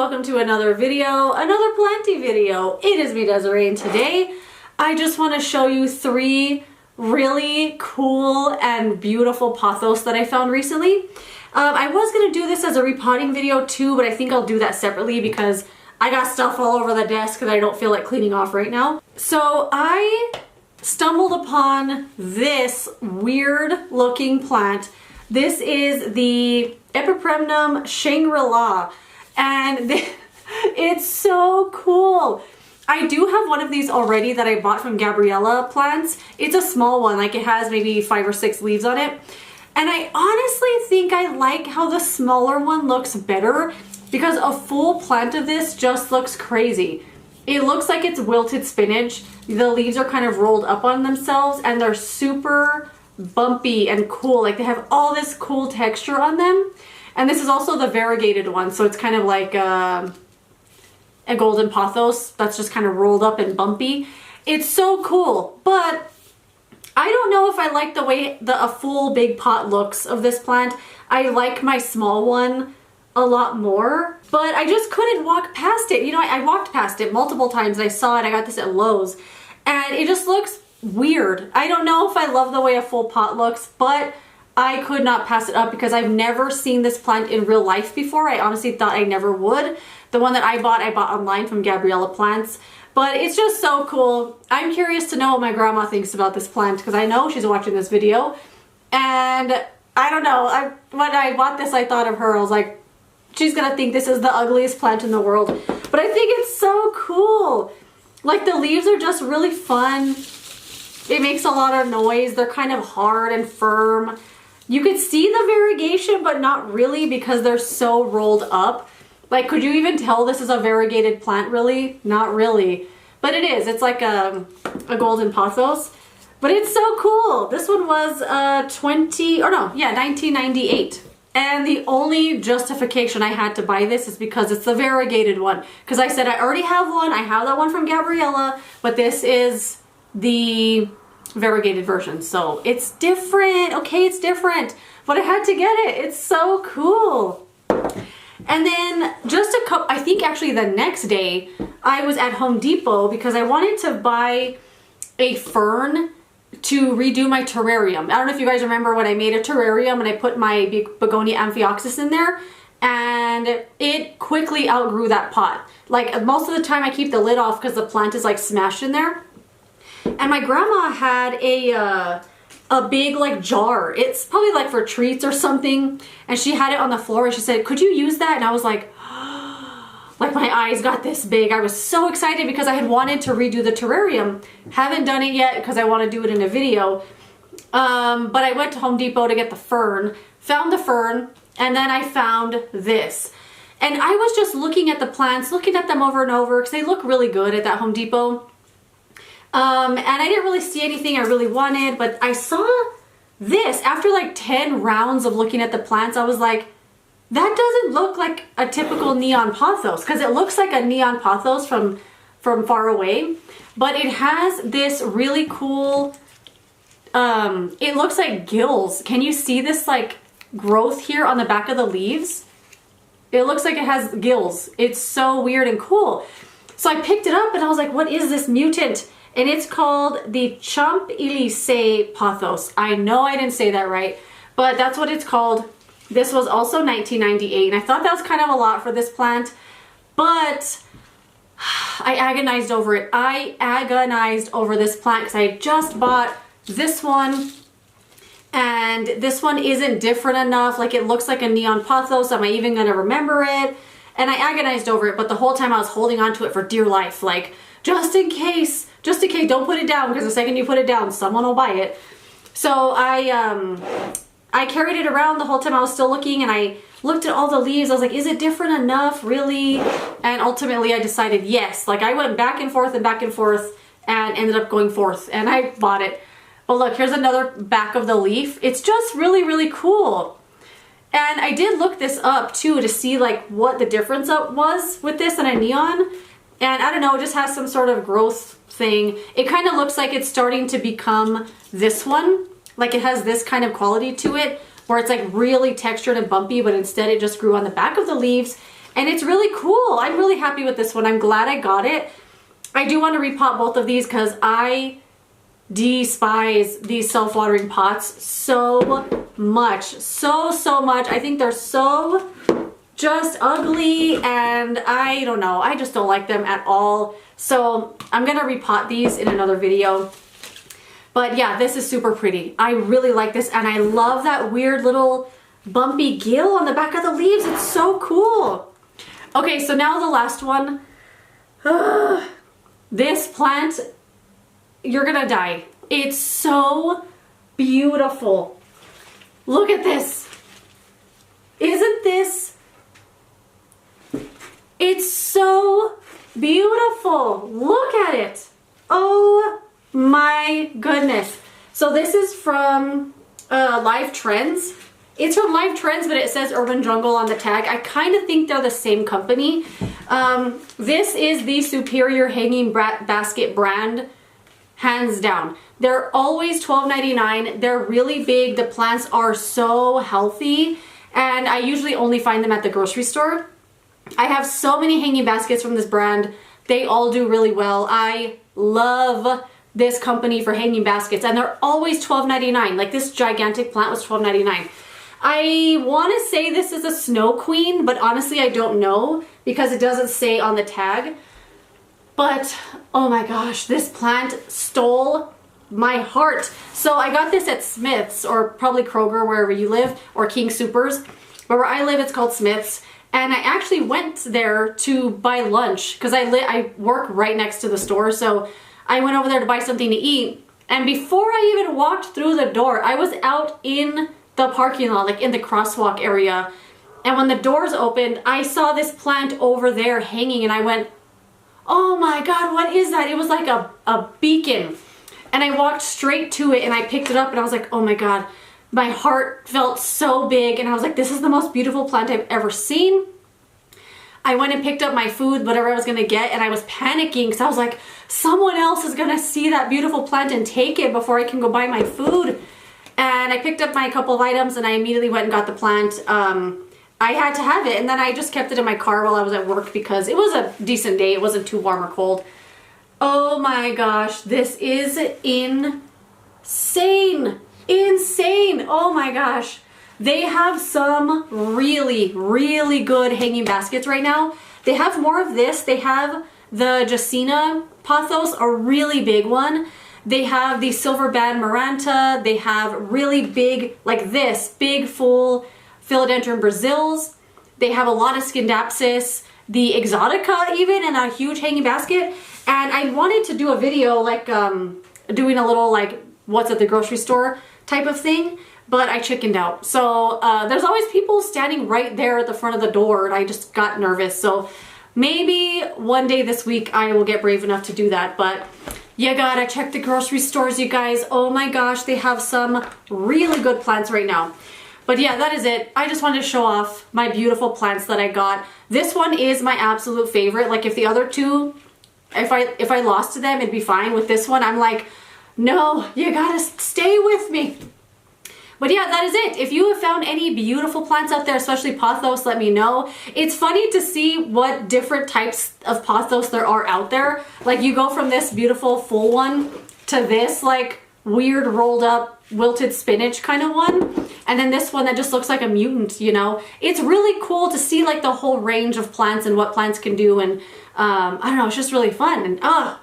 welcome to another video, another planty video. It is me, Desiree, and today I just want to show you 3 really cool and beautiful pothos that I found recently. I was going to do this as a repotting video too, but I think I'll do that separately because I got stuff all over the desk that I don't feel like cleaning off right now. So I stumbled upon this weird looking plant. This is the Epipremnum Shangri, and it's so cool. I do have one of these already that I bought from Gabriella Plants. It's a small one, like it has maybe 5 or 6 leaves on it. And I honestly think I like how the smaller one looks better because a full plant of this just looks crazy. It looks like it's wilted spinach. The leaves are kind of rolled up on themselves and they're super bumpy and cool. Like they have all this cool texture on them. And this is also the variegated one, so it's kind of like a golden pothos that's just kind of rolled up and bumpy. It's so cool, but I don't know if I like the way a full big pot looks of this plant. I like my small one a lot more, but I just couldn't walk past it. You know, I walked past it multiple times. I saw it. I got this at Lowe's, and it just looks weird. I don't know if I love the way a full pot looks, but I could not pass it up because I've never seen this plant in real life before. I honestly thought I never would. The one that I bought online from Gabriella Plants. But it's just so cool. I'm curious to know what my grandma thinks about this plant because I know she's watching this video. And I don't know, when I bought this I thought of her. I was like, she's gonna think this is the ugliest plant in the world. But I think it's so cool. Like the leaves are just really fun. It makes a lot of noise. They're kind of hard and firm. You could see the variegation, but not really because they're so rolled up. Like, could you even tell this is a variegated plant, really? Not really. But it is. It's like a golden pothos. But it's so cool. This one was 1998. And the only justification I had to buy this is because it's the variegated one. Because I said I already have one. I have that one from Gabriella. But this is the variegated version, so it's different. Okay, it's different, but I had to get it. It's so cool. And then just a couple, I think actually the next day I was at Home Depot because I wanted to buy a fern to redo my terrarium. I don't know if you guys remember when I made a terrarium and I put my begonia amphioxus in there, and it quickly outgrew that pot. Like most of the time I keep the lid off because the plant is like smashed in there. And my grandma had a big like jar. It's probably like for treats or something. And she had it on the floor and she said, could you use that? And I was like, like my eyes got this big. I was so excited because I had wanted to redo the terrarium. Haven't done it yet because I want to do it in a video. But I went to Home Depot to get the fern, found the fern, and then I found this. And I was just looking at the plants, looking at them over and over because they look really good at that Home Depot. And I didn't really see anything I really wanted, but I saw this. After like 10 rounds of looking at the plants, I was like, that doesn't look like a typical neon pothos, because it looks like a neon pothos from far away, but it has this really cool, it looks like gills. Can you see this like growth here on the back of the leaves? It looks like it has gills. It's so weird and cool. So I picked it up and I was like, what is this mutant? And it's called the Elysees pothos. I know I didn't say that right, but that's what it's called. This was also 1998, and I thought that was kind of a lot for this plant, but I agonized over it. I agonized over this plant because I just bought this one, and this one isn't different enough. Like, it looks like a neon pothos. Am I even going to remember it? And I agonized over it, but the whole time I was holding on to it for dear life. Like, just in case, don't put it down, because the second you put it down, someone will buy it. So I carried it around the whole time I was still looking, and I looked at all the leaves. I was like, is it different enough, really? And ultimately I decided yes. Like, I went back and forth and ended up going forth, and I bought it. But look, here's another back of the leaf. It's just really, really cool. And I did look this up too to see like what the difference was with this and a neon. And I don't know, it just has some sort of growth thing. It kind of looks like it's starting to become this one. Like it has this kind of quality to it where it's like really textured and bumpy, but instead it just grew on the back of the leaves. And it's really cool. I'm really happy with this one. I'm glad I got it. I do want to repot both of these because I despise these self-watering pots so much. So much. I think they're so just ugly, and I don't know. I just don't like them at all. So I'm going to repot these in another video. But yeah, this is super pretty. I really like this, and I love that weird little bumpy gill on the back of the leaves. It's so cool. Okay, so now the last one. This plant, you're gonna die. It's so beautiful. Look at this. Isn't this? It's so beautiful. Look at it. Oh my goodness. So this is from Live Trends. It's from Live Trends, but it says Urban Jungle on the tag. I kind of think they're the same company. This is the superior hanging basket brand, hands down. They're always $12.99. They're really big. The plants are so healthy, and I usually only find them at the grocery store. I have so many hanging baskets from this brand. They all do really well. I love this company for hanging baskets, and they're always $12.99. Like this gigantic plant was $12.99. I want to say this is a Snow Queen, but honestly I don't know because it doesn't say on the tag. But oh my gosh, this plant stole my heart. So I got this at Smith's, or probably Kroger wherever you live, or King Soopers. But where I live it's called Smith's. And I actually went there to buy lunch because I work right next to the store. So I went over there to buy something to eat. And before I even walked through the door, I was out in the parking lot, like in the crosswalk area. And when the doors opened, I saw this plant over there hanging, and I went, oh my God, what is that? It was like a beacon. And I walked straight to it and I picked it up and I was like, oh my God, my heart felt so big. And I was like, this is the most beautiful plant I've ever seen. I went and picked up my food, whatever I was gonna get, and I was panicking because I was like, someone else is gonna see that beautiful plant and take it before I can go buy my food. And I picked up my couple of items and I immediately went and got the plant. I had to have it, and then I just kept it in my car while I was at work because it was a decent day. It wasn't too warm or cold. Oh my gosh, this is insane. Insane. Oh my gosh. They have some really, really good hanging baskets right now. They have more of this. They have the Jacina Pothos, a really big one. They have the Silver Band Maranta. They have really big, like this, big full Philodendron Brazils. They have a lot of Scindapsus, the Exotica even, and a huge hanging basket. And I wanted to do a video like doing a little like what's at the grocery store type of thing, but I chickened out. So there's always people standing right there at the front of the door, and I just got nervous. So maybe one day this week I will get brave enough to do that, but you gotta check the grocery stores, you guys. Oh my gosh, they have some really good plants right now. But yeah, that is it. I just wanted to show off my beautiful plants that I got. This one is my absolute favorite. Like if the other two, if I lost to them, it'd be fine. With this one, I'm like, no, you gotta stay with me. But yeah, that is it. If you have found any beautiful plants out there, especially pothos, let me know. It's funny to see what different types of pothos there are out there. Like you go from this beautiful full one to this like weird rolled up wilted spinach kind of one. And then this one that just looks like a mutant, you know. It's really cool to see like the whole range of plants and what plants can do. And I don't know, it's just really fun. And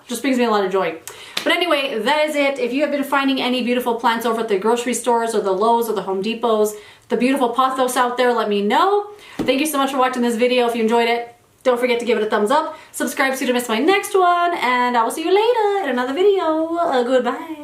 just brings me a lot of joy. But anyway, that is it. If you have been finding any beautiful plants over at the grocery stores or the Lowe's or the Home Depots, the beautiful pothos out there, let me know. Thank you so much for watching this video. If you enjoyed it, don't forget to give it a thumbs up. Subscribe so you don't miss my next one. And I will see you later in another video. Goodbye.